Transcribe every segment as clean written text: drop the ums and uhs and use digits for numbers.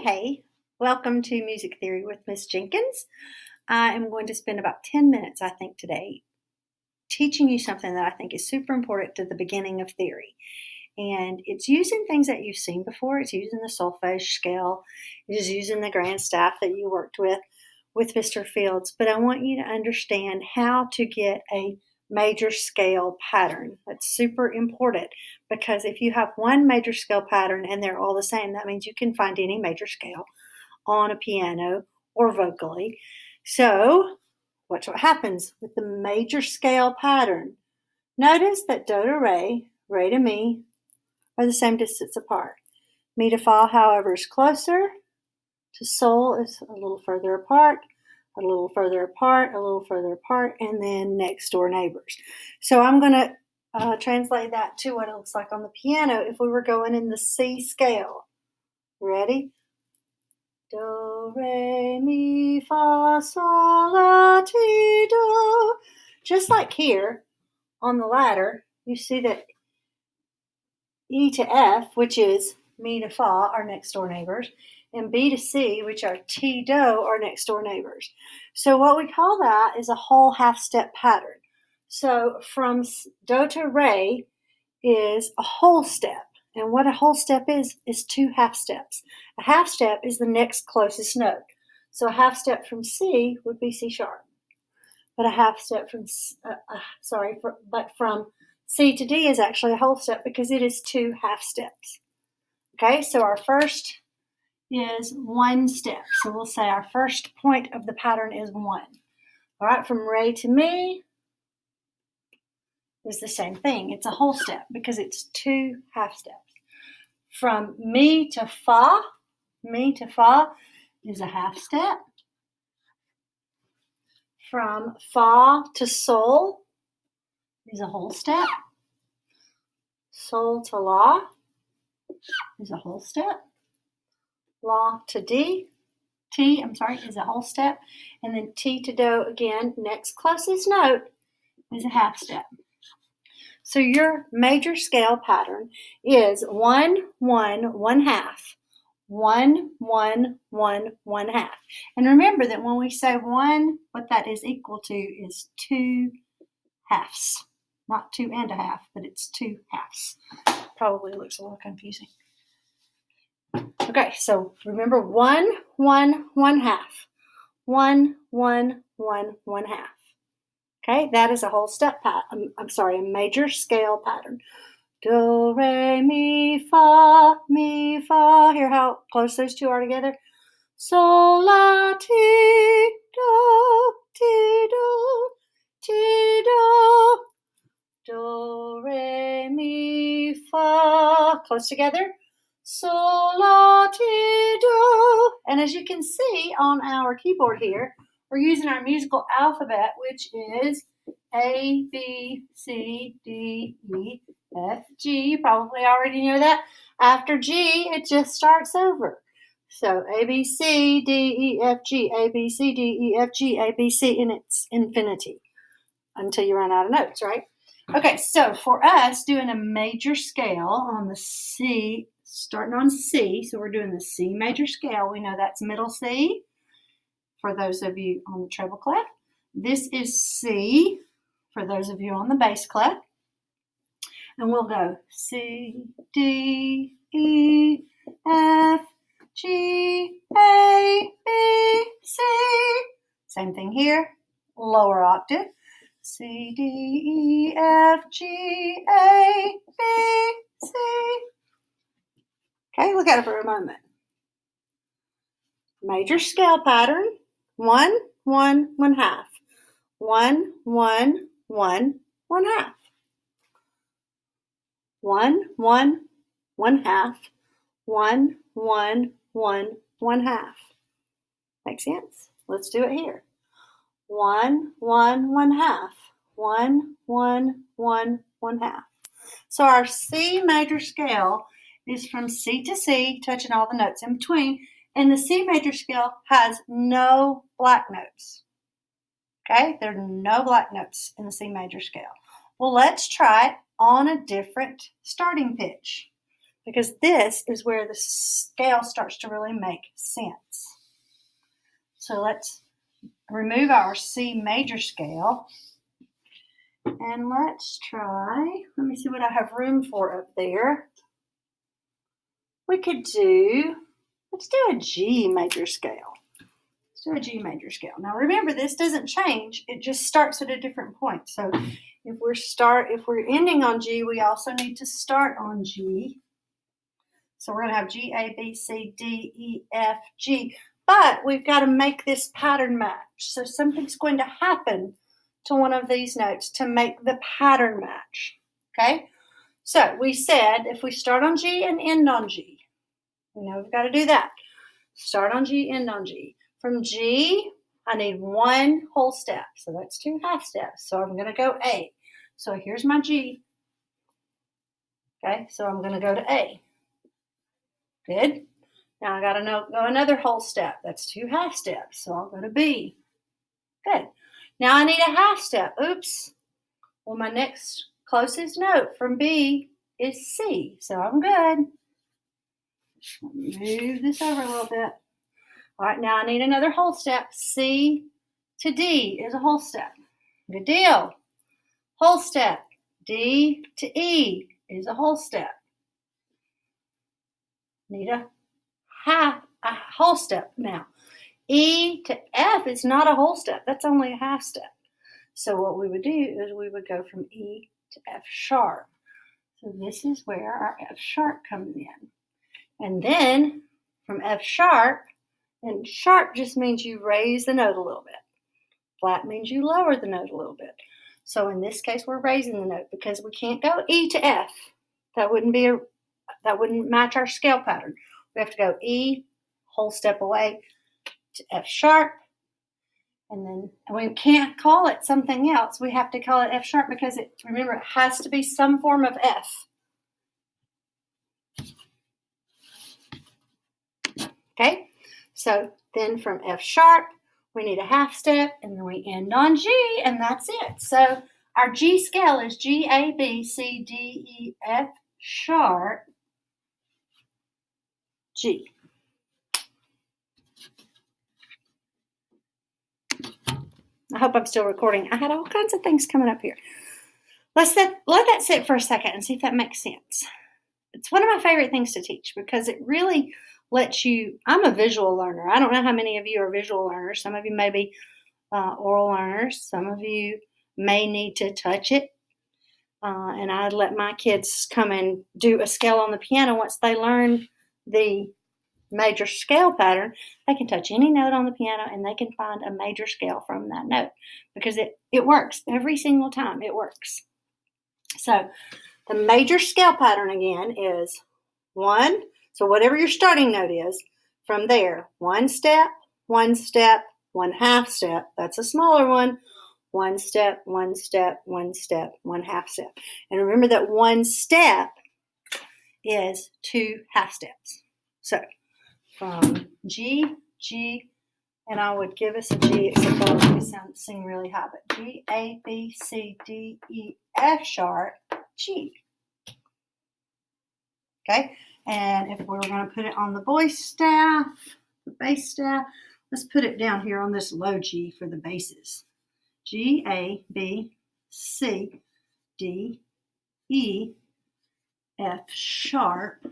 Hey, welcome to Music Theory with Miss Jenkins. I am going to spend about 10 minutes, I think, today teaching you something that I think is super important to the beginning of theory. And it's using things that you've seen before. It's using the solfege scale. It is using the grand staff that you worked with Mr. Fields. But I want you to understand how to get a major scale pattern. That's super important because if you have one major scale pattern and they're all the same, that means you can find any major scale on a piano or vocally. So watch what happens with the major scale pattern. Notice that do to re to mi are the same distance apart. Mi to fa, however, is closer. To sol is a little further apart, a little further apart, a little further apart, and then next door neighbors. So I'm going to translate that to what it looks like on the piano if we were going in the C scale. Ready? Do, re, mi, fa, sol, la, ti, do. Just like here on the ladder, you see that E to F, which is mi to fa, are next door neighbors, and B to C, which are T, do, are next door neighbors. So what we call that is a whole half step pattern. So from do to re is a whole step. And what a whole step is two half steps. A half step is the next closest note. So a half step from C would be C sharp. But a half step from, from C to D is actually a whole step because it is two half steps. Okay, so our first is one step. So we'll say our first point of the pattern is 1. All right, from re to mi is the same thing. It's a whole step because it's two half steps. From mi to fa is a half step. From fa to sol is a whole step. Sol to la is a whole step. La to D, is a whole step. And then T to do again, next closest note is a half step. So your major scale pattern is 1, 1, 1 half. 1, 1, 1, 1 half. And remember that when we say 1, what that is equal to is 2 halves. Not 2 and a half, but it's 2 halves. Probably looks a little confusing. Okay, so remember 1, 1, 1 half. 1, 1, 1, 1 half. Okay, that is a whole step pattern. A major scale pattern. Do, re, mi, fa, mi, fa. Hear how close those two are together? Sol, la, ti, do, ti, do, ti, do. Do, re, mi, fa. Close together. Sol, la, ti, do. And as you can see on our keyboard here, we're using our musical alphabet, which is A, B, C, D, E, F, G. You probably already know that. After G, it just starts over. So A, B, C, D, E, F, G, A, B, C, D, E, F, G, A, B, C, and it's infinity until you run out of notes, right? Okay, so for us, doing a major scale on the C, starting on C, so we're doing the C major scale. We know that's middle C for those of you on the treble clef. This is C for those of you on the bass clef. And we'll go C, D, E, F, G, A, B, C. Same thing here, lower octave. C, D, E, F, G, A, B, C. Okay, look at it for a moment. Major scale pattern, 1, 1, 1 half. 1, 1, 1, 1 half. 1, 1, 1 half. 1, 1, 1, 1 half. Make sense? Let's do it here. 1, 1, 1 half. 1, 1, 1, 1 half. So our C major scale is from C to C, touching all the notes in between, and the C major scale has no black notes. Okay, there are no black notes in the C major scale. Well, let's try it on a different starting pitch. because this is where the scale starts to really make sense. So let's remove our C major scale, and let's try, let me see what I have room for up there. Let's do a G major scale. Let's do a G major scale. Now remember, this doesn't change, it just starts at a different point. So if we're ending on G, we also need to start on G. So we're going to have G, A, B, C, D, E, F, G. But we've got to make this pattern match. So something's going to happen to one of these notes to make the pattern match. Okay? So we said if we start on G and end on G, we know we've got to do that. Start on G, end on G. From G, I need one whole step. So that's 2 half steps. So I'm going to go A. So here's my G. Okay? So I'm going to go to A. Good? Now I got to go another whole step. That's 2 half steps. So I'll go to B. Good. Now I need a half step. Oops. Well, my next closest note from B is C. So I'm good. Move this over a little bit. All right, now I need another whole step. C to D is a whole step. Good deal. Whole step. D to E is a whole step. Need a whole step now. E to F is not a whole step. That's only a half step. So what we would do is we would go from E to F sharp. So this is where our F sharp comes in. And then from F sharp, and sharp just means you raise the note a little bit. Flat means you lower the note a little bit. So in this case, we're raising the note because we can't go E to F. That wouldn't match our scale pattern. We have to go E, whole step away, to F sharp, and we can't call it something else. We have to call it F sharp because remember, it has to be some form of F. Okay, so then from F sharp, we need a half step, and then we end on G, and that's it. So our G scale is G, A, B, C, D, E, F sharp, G. I hope I'm still recording. I had all kinds of things coming up here. Let that sit for a second and see if that makes sense. It's one of my favorite things to teach because it really lets you, I'm a visual learner. I don't know how many of you are visual learners. Some of you may be oral learners. Some of you may need to touch it. And I let my kids come and do a scale on the piano. Once they learn the major scale pattern, they can touch any note on the piano and they can find a major scale from that note because it works every single time. It works. So the major scale pattern again is 1. So whatever your starting note is, from there, 1 step, 1 step, 1 half step. That's a smaller one. 1 step, 1 step, 1 step, 1 half step. And remember that 1 step is 2 half steps. So from G, and I would give us a G, except for let me sing really high, but G, A, B, C, D, E, F sharp, G. Okay, and if we were going to put it on the voice staff, the bass staff, let's put it down here on this low G for the basses. G, A, B, C, D, E, F sharp,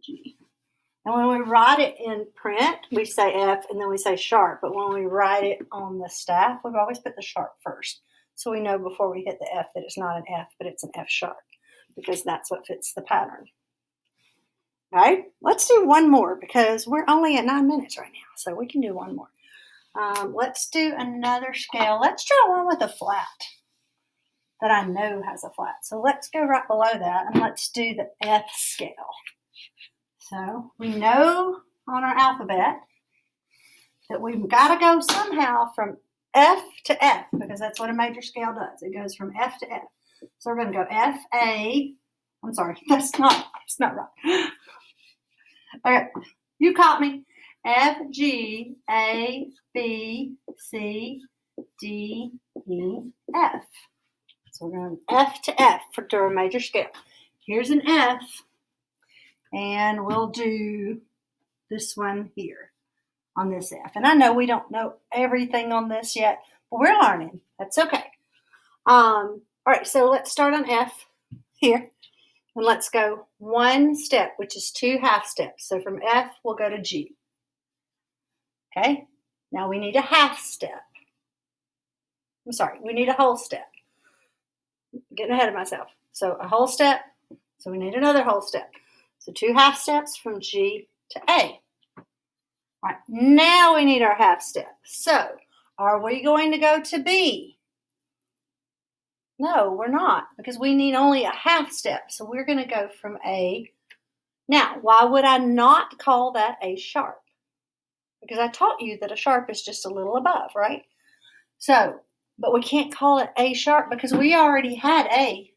G. And when we write it in print, we say F and then we say sharp. But when we write it on the staff, we've always put the sharp first. So we know before we hit the F that it's not an F, but it's an F sharp because that's what fits the pattern. All right, let's do one more because we're only at 9 minutes right now. So we can do one more. Let's do another scale. Let's try one with a flat that I know has a flat. So let's go right below that and let's do the F scale. So we know on our alphabet that we've got to go somehow from F to F because that's what a major scale does. It goes from F to F. So we're going to go F, A. I'm sorry, that's not right. Okay, you caught me. F, G, A, B, C, D, E, F. So we're going F to F for a major scale. Here's an F. And we'll do this one here on this F. And I know we don't know everything on this yet, but we're learning. That's okay. All right, so let's start on F here. And let's go one step, which is 2 half steps. So from F, we'll go to G. Okay, now we need a half step. I'm sorry, we need a whole step. I'm getting ahead of myself. So a whole step, so we need another whole step. So 2 half steps from G to A. All right, now we need our half step. So are we going to go to B? No, we're not, because we need only a half step. So we're going to go from A. Now, why would I not call that A sharp? Because I taught you that a sharp is just a little above, right? So, but we can't call it A sharp because we already had A.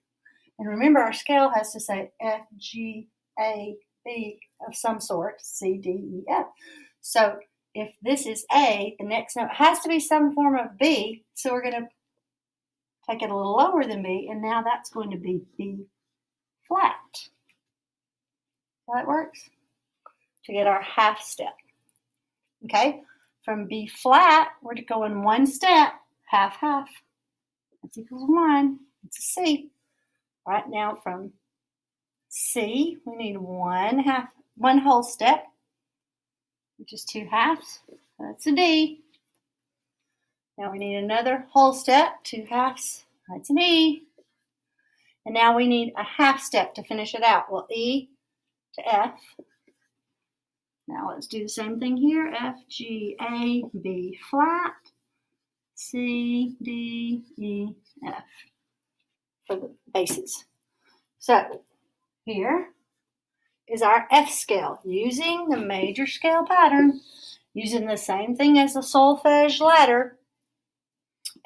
And remember, our scale has to say F, G, A, B of some sort, C, D, E, F. So if this is A, the next note has to be some form of B. So we're going to take it a little lower than B, and now that's going to be B flat. How that works? To get our half step. Okay, from B flat, we're going one step, half, half. That's equals 1. It's a C. All right, now from C, we need one whole step, which is 2 halves. That's a D. Now we need another whole step, 2 halves. That's an E. And now we need a half step to finish it out. Well, E to F. Now let's do the same thing here. F, G, A, B flat, C, D, E, F for the bases. So here is our F scale using the major scale pattern, using the same thing as the solfege ladder.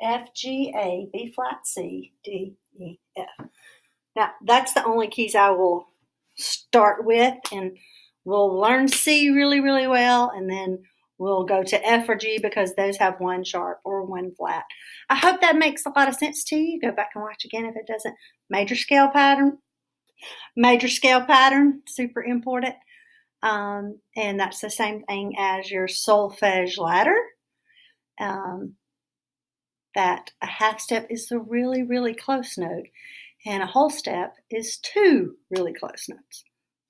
F, G, A, B flat, C, D, E, F. Now that's the only keys I will start with, and we'll learn C really, really well, and then we'll go to F or G because those have one sharp or one flat. I hope that makes a lot of sense to you. Go back and watch again if it doesn't. Major scale pattern, super important. And that's the same thing as your solfege ladder. That a half step is the really, really close note, and a whole step is 2 really close notes.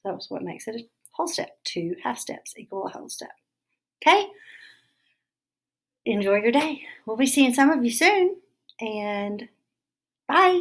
That's what makes it a whole step. 2 half steps equal a whole step. Okay? Enjoy your day. We'll be seeing some of you soon, and bye.